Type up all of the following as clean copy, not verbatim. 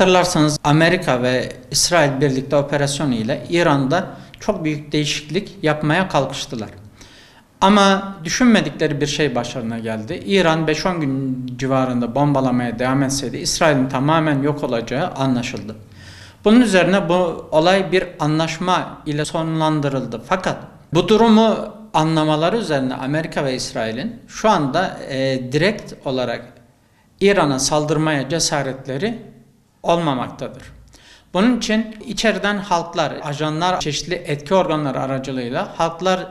Hatırlarsanız Amerika ve İsrail birlikte operasyonu ile İran'da çok büyük değişiklik yapmaya kalkıştılar. Ama düşünmedikleri bir şey başlarına geldi. İran 5-10 gün civarında bombalamaya devam etseydi İsrail'in tamamen yok olacağı anlaşıldı. Bunun üzerine bu olay bir anlaşma ile sonlandırıldı. Fakat bu durumu anlamaları üzerine Amerika ve İsrail'in şu anda direkt olarak İran'a saldırmaya cesaretleri olmamaktadır. Bunun için içeriden halklar, ajanlar, çeşitli etki organları aracılığıyla halklar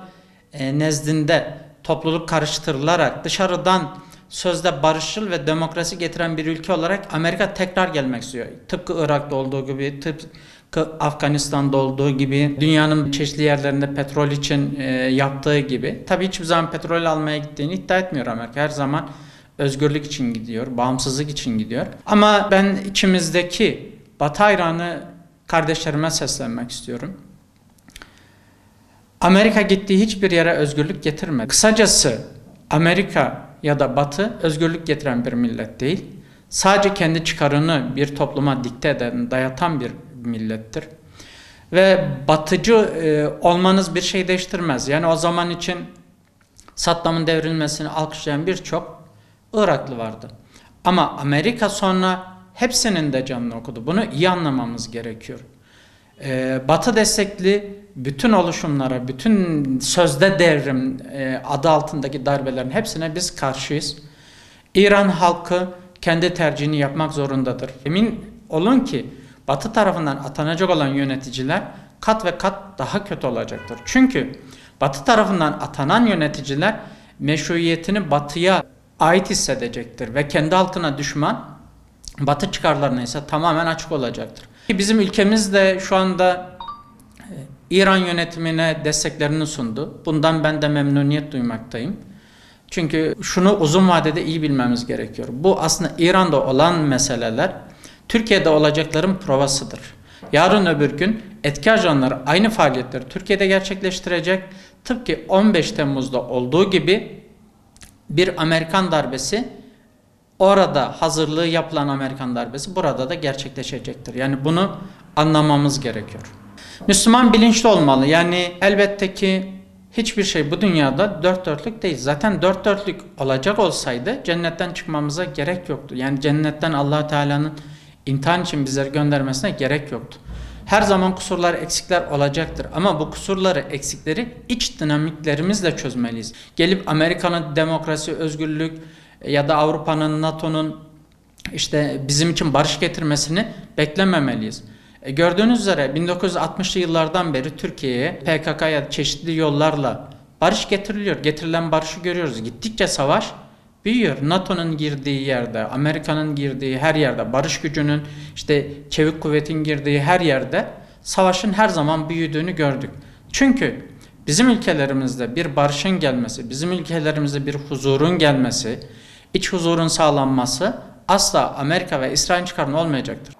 nezdinde topluluk karıştırılarak dışarıdan sözde barışçıl ve demokrasi getiren bir ülke olarak Amerika tekrar gelmek istiyor. Tıpkı Irak'ta olduğu gibi, tıpkı Afganistan'da olduğu gibi, dünyanın çeşitli yerlerinde petrol için yaptığı gibi. Tabii hiçbir zaman petrol almaya gittiğini iddia etmiyor Amerika. Her zaman özgürlük için gidiyor, bağımsızlık için gidiyor. Ama ben içimizdeki Batı hayranı kardeşlerime seslenmek istiyorum. Amerika gittiği hiçbir yere özgürlük getirmedi. Kısacası Amerika ya da Batı özgürlük getiren bir millet değil. Sadece kendi çıkarını bir topluma dikte eden, dayatan bir millettir. Ve batıcı olmanız bir şey değiştirmez. Yani o zaman için Saddam'ın devrilmesini alkışlayan birçok Iraklı vardı. Ama Amerika sonra hepsinin de canını okudu. Bunu iyi anlamamız gerekiyor. Batı destekli bütün oluşumlara, bütün sözde devrim adı altındaki darbelerin hepsine biz karşıyız. İran halkı kendi tercihini yapmak zorundadır. Emin olun ki Batı tarafından atanacak olan yöneticiler kat ve kat daha kötü olacaktır. Çünkü Batı tarafından atanan yöneticiler meşruiyetini Batı'ya ait hissedecektir ve kendi halkına düşman, Batı çıkarlarına ise tamamen açık olacaktır. Bizim ülkemiz de şu anda İran yönetimine desteklerini sundu. Bundan ben de memnuniyet duymaktayım. Çünkü şunu uzun vadede iyi bilmemiz gerekiyor. Bu aslında İran'da olan meseleler Türkiye'de olacakların provasıdır. Yarın öbür gün etki ajanları aynı faaliyetleri Türkiye'de gerçekleştirecek. Tıpkı 15 Temmuz'da olduğu gibi bir Amerikan darbesi, orada hazırlığı yapılan Amerikan darbesi burada da gerçekleşecektir. Yani bunu anlamamız gerekiyor. Müslüman bilinçli olmalı. Yani elbette ki hiçbir şey bu dünyada dört dörtlük değil. Zaten dört dörtlük olacak olsaydı cennetten çıkmamıza gerek yoktu. Yani cennetten Allah Teala'nın imtihan için bizleri göndermesine gerek yoktu. Her zaman kusurlar, eksikler olacaktır. Ama bu kusurları, eksikleri iç dinamiklerimizle çözmeliyiz. Gelip Amerika'nın demokrasi, özgürlük ya da Avrupa'nın, NATO'nun işte bizim için barış getirmesini beklememeliyiz. Gördüğünüz üzere 1960'lı yıllardan beri Türkiye'ye PKK'ya çeşitli yollarla barış getiriliyor. Getirilen barışı görüyoruz. Gittikçe savaş büyüyor. NATO'nun girdiği yerde, Amerika'nın girdiği her yerde, barış gücünün, işte çevik kuvvetin girdiği her yerde savaşın her zaman büyüdüğünü gördük. Çünkü bizim ülkelerimizde bir barışın gelmesi, bizim ülkelerimizde bir huzurun gelmesi, iç huzurun sağlanması asla Amerika ve İsrail çıkarına olmayacaktır.